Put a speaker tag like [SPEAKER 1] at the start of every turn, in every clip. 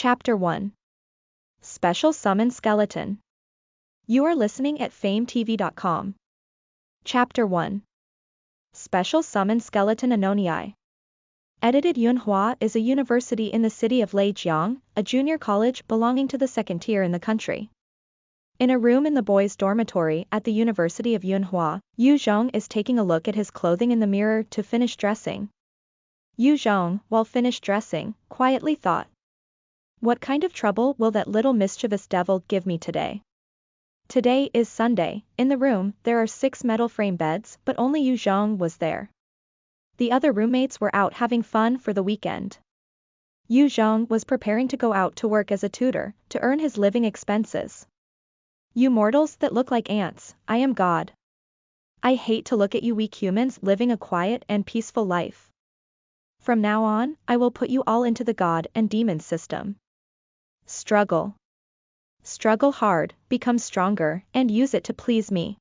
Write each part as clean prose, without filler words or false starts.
[SPEAKER 1] Chapter 1. Special Summon Skeleton. You are listening at famvetv.info. Chapter 1. Special Summon Skeleton Anonii. Edited. Xuanhuan is a university in the city of Lolicon, a junior college belonging to the second tier in the country. In a room in the boys' dormitory at the University of Xuanhuan, Yu Zhong is taking a look at his clothing in the mirror to finish dressing. Yu Zhong, while finished dressing, quietly thought, "What kind of trouble will that little mischievous devil give me today?" Today is Sunday. In the room, there are 6 metal frame beds, but only Yu Zhong was there. The other roommates were out having fun for the weekend. Yu Zhong was preparing to go out to work as a tutor, to earn his living expenses. "You mortals that look like ants, I am God. I hate to look at you weak humans living a quiet and peaceful life. From now on, I will put you all into the God and demon system. Struggle. Struggle hard, become stronger, and use it to please me.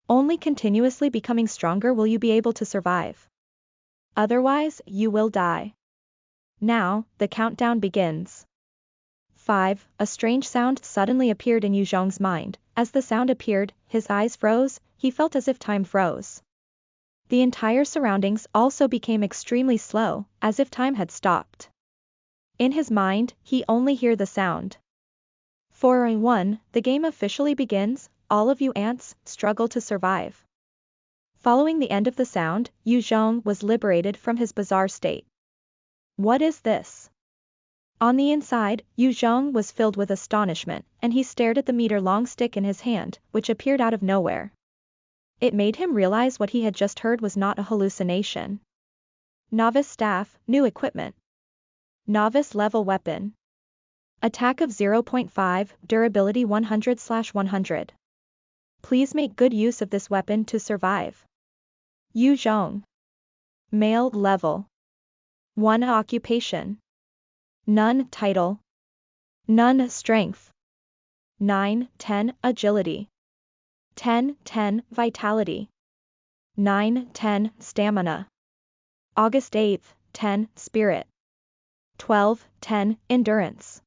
[SPEAKER 1] Only continuously becoming stronger will you be able to survive. Otherwise, you will die. Now, the countdown begins." 5. A strange sound suddenly appeared in Yu Zhong's mind. As the sound appeared, his eyes froze, he felt as if time froze. The entire surroundings also became extremely slow, as if time had stopped. In his mind, he only heard the sound. 4-1, the game officially begins. All of you ants, struggle to survive. Following the end of the sound, Yu Zhong was liberated from his bizarre state. What is this? On the inside, Yu Zhong was filled with astonishment, and he stared at the meter-long stick in his hand, which appeared out of nowhere. It made him realize what he had just heard was not a hallucination. Novice staff, new equipment. Novice level weapon. Attack of 0.5, durability 100/100. Please make good use of this weapon to survive. Yu Zhong. Male level. 1 occupation. None title. None strength. 9-10 agility. 10-10 vitality. 9-10 stamina. August 8, 10 spirit. 12-10 endurance.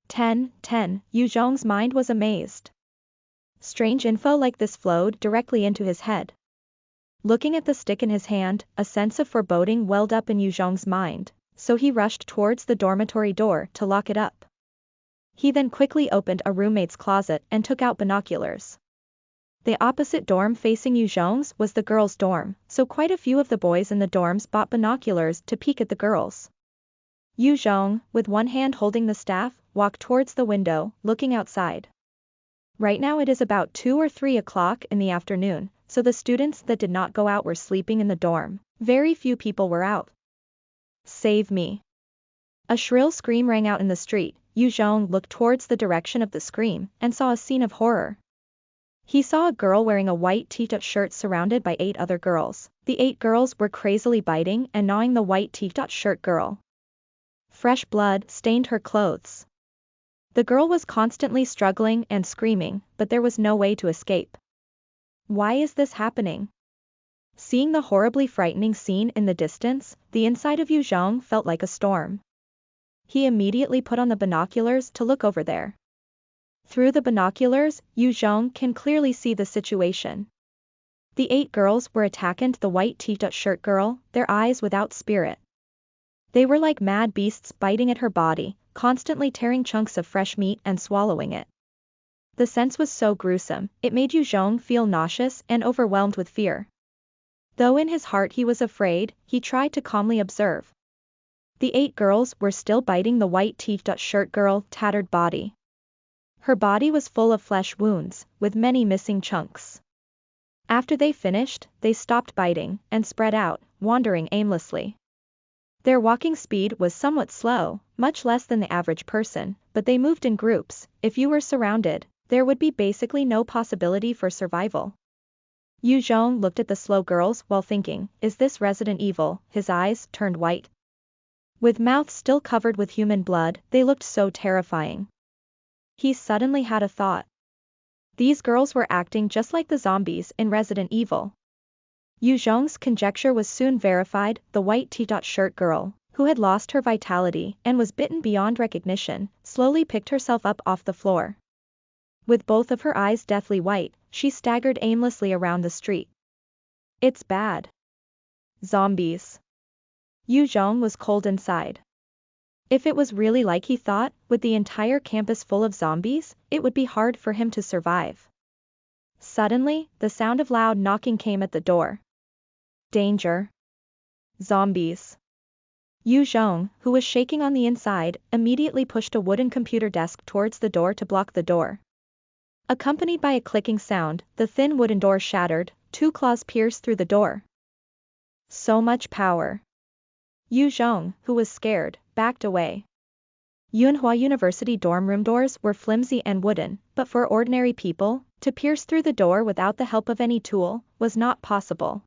[SPEAKER 1] 10-10 Yu Zhong's mind was amazed. Strange info like this flowed directly into his head. Looking at the stick in his hand, a sense of foreboding welled up in Yu Zhong's mind, so he rushed towards the dormitory door to lock it up. He then quickly opened a roommate's closet and took out binoculars. The opposite dorm facing Yu Zhong's was the girls' dorm, so quite a few of the boys in the dorms bought binoculars to peek at the girls. Yu Zhong, with one hand holding the staff, walked towards the window, looking outside. Right now it is about 2 or 3 o'clock in the afternoon, so the students that did not go out were sleeping in the dorm. Very few people were out. Save me. A shrill scream rang out in the street. Yu Zhong looked towards the direction of the scream, and saw a scene of horror. He saw a girl wearing a white t-shirt shirt surrounded by 8 other girls. The 8 girls were crazily biting and gnawing the white t-shirt shirt girl. Fresh blood stained her clothes. The girl was constantly struggling and screaming, but there was no way to escape. Why is this happening? Seeing the horribly frightening scene in the distance, the inside of Yu Zhong felt like a storm. He immediately put on the binoculars to look over there. Through the binoculars, Yu Zhong can clearly see the situation. The 8 girls were attacking the white t-shirt shirt girl, their eyes without spirit. They were like mad beasts biting at her body, constantly tearing chunks of fresh meat and swallowing it. The sense was so gruesome, it made Yu Zhong feel nauseous and overwhelmed with fear. Though in his heart he was afraid, he tried to calmly observe. The 8 girls were still biting the white t-shirt shirt girl's tattered body. Her body was full of flesh wounds, with many missing chunks. After they finished, they stopped biting, and spread out, wandering aimlessly. Their walking speed was somewhat slow, much less than the average person, but they moved in groups. If you were surrounded, there would be basically no possibility for survival. Yu Zhong looked at the slow girls while thinking, is this Resident Evil? His eyes turned white. With mouths still covered with human blood, they looked so terrifying. He suddenly had a thought. These girls were acting just like the zombies in Resident Evil. Yu Zhong's conjecture was soon verified. The white t-shirt shirt girl, who had lost her vitality and was bitten beyond recognition, slowly picked herself up off the floor. With both of her eyes deathly white, she staggered aimlessly around the street. It's bad. Zombies. Yu Zhong was cold inside. If it was really like he thought, with the entire campus full of zombies, it would be hard for him to survive. Suddenly, the sound of loud knocking came at the door. Danger. Zombies. Yu Zhong, who was shaking on the inside, immediately pushed a wooden computer desk towards the door to block the door. Accompanied by a clicking sound, the thin wooden door shattered, 2 claws pierced through the door. So much power. Yu Zhong, who was scared, backed away. Yunhua University dorm room doors were flimsy and wooden, but for ordinary people, to pierce through the door without the help of any tool, was not possible.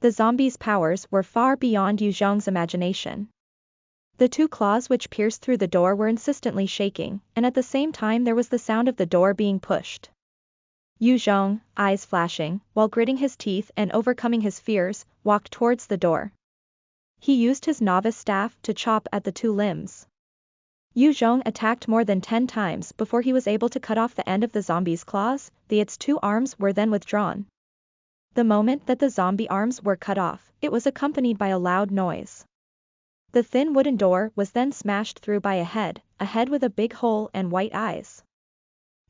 [SPEAKER 1] The zombies' powers were far beyond Yu Zhong's imagination. The 2 claws which pierced through the door were insistently shaking, and at the same time there was the sound of the door being pushed. Yu Zhong, eyes flashing, while gritting his teeth and overcoming his fears, walked towards the door. He used his novice staff to chop at the 2 limbs. Yu Zhong attacked more than 10 times before he was able to cut off the end of the zombie's claws, its 2 arms were then withdrawn. The moment that the zombie arms were cut off, it was accompanied by a loud noise. The thin wooden door was then smashed through by a head with a big hole and white eyes.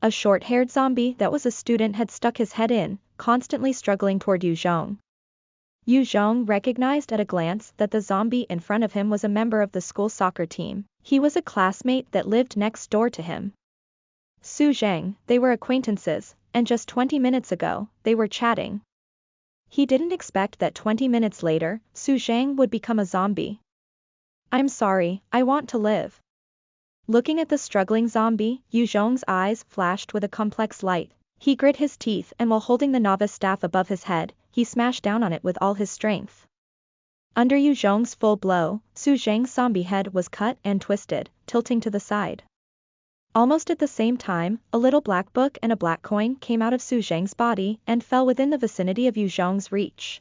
[SPEAKER 1] A short-haired zombie that was a student had stuck his head in, constantly struggling toward Yu Zhong. Yu Zhong recognized at a glance that the zombie in front of him was a member of the school soccer team. He was a classmate that lived next door to him. Su Zheng, they were acquaintances, and just 20 minutes ago, they were chatting. He didn't expect that 20 minutes later, Su Zheng would become a zombie. I'm sorry, I want to live. Looking at the struggling zombie, Yu Zhong's eyes flashed with a complex light. He grit his teeth and while holding the novice staff above his head, he smashed down on it with all his strength. Under Yu Zhong's full blow, Su Zheng's zombie head was cut and twisted, tilting to the side. Almost at the same time, a little black book and a black coin came out of Su Zheng's body and fell within the vicinity of Yu Zhong's reach.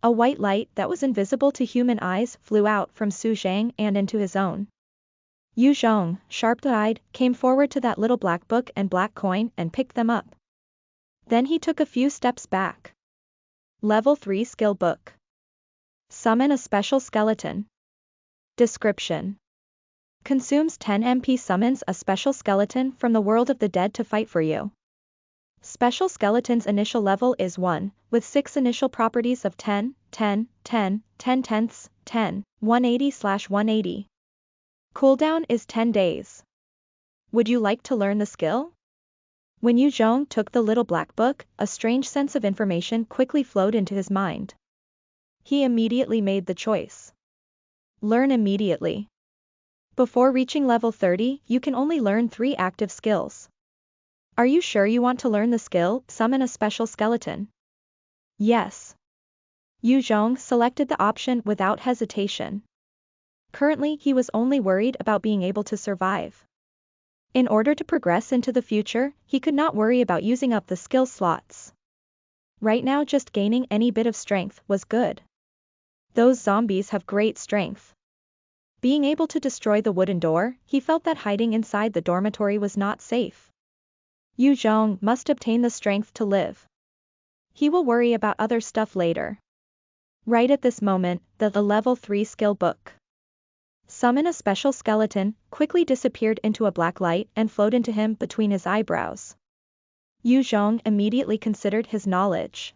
[SPEAKER 1] A white light that was invisible to human eyes flew out from Su Zheng and into his own. Yu Zhong, sharp-eyed, came forward to that little black book and black coin and picked them up. Then he took a few steps back. Level 3 Skill Book. Summon a special skeleton. Description. Consumes 10 MP. Summons a special skeleton from the world of the dead to fight for you. Special skeleton's initial level is 1, with 6 initial properties of 10, 10, 10, 10 tenths, 10, 180/180. Cooldown is 10 days. Would you like to learn the skill? When Yu Zhong took the little black book, a strange sense of information quickly flowed into his mind. He immediately made the choice. Learn immediately. Before reaching level 30, you can only learn 3 active skills. Are you sure you want to learn the skill, summon a special skeleton? Yes. Yu Zhong selected the option without hesitation. Currently he was only worried about being able to survive. In order to progress into the future, he could not worry about using up the skill slots. Right now just gaining any bit of strength was good. Those zombies have great strength. Being able to destroy the wooden door, he felt that hiding inside the dormitory was not safe. Yu Zhong must obtain the strength to live. He will worry about other stuff later. Right at this moment, the level 3 skill book. Summon a special skeleton quickly disappeared into a black light and flowed into him between his eyebrows. Yu Zhong immediately considered his knowledge.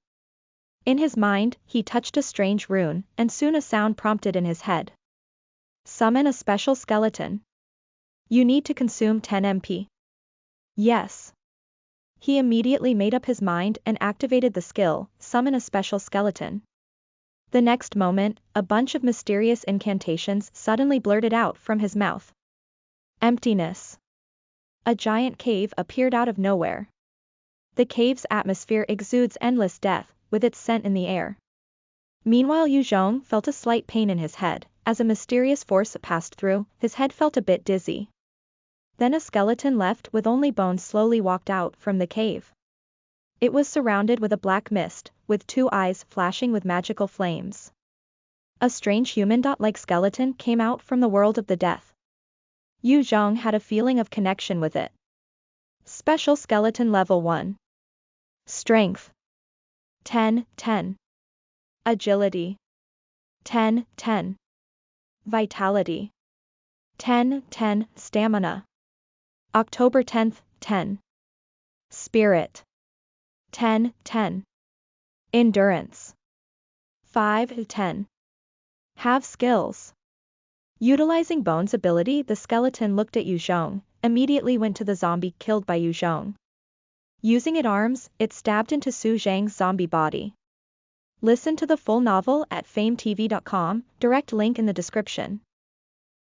[SPEAKER 1] In his mind, he touched a strange rune, and soon a sound prompted in his head. Summon a special skeleton. You need to consume 10 MP. Yes. He immediately made up his mind and activated the skill, summon a special skeleton. The next moment, a bunch of mysterious incantations suddenly blurted out from his mouth. Emptiness. A giant cave appeared out of nowhere. The cave's atmosphere exudes endless death, with its scent in the air. Meanwhile Yu Zhong felt a slight pain in his head. As a mysterious force passed through, his head felt a bit dizzy. Then a skeleton left with only bones slowly walked out from the cave. It was surrounded with a black mist, with 2 eyes flashing with magical flames. A strange human-like skeleton came out from the world of the death. Yu Zhong had a feeling of connection with it. Special Skeleton Level 1. Strength 10-10. Agility 10-10. Vitality 10-10. Stamina October 10th 10. Spirit 10-10. Endurance 5-10. Have skills. Utilizing Bone's ability, the skeleton looked at Yu Zhong, immediately went to the zombie killed by Yu Zhong. Using its arms, it stabbed into Su Zhang's zombie body. Listen to the full novel at FameTV.com, direct link in the description.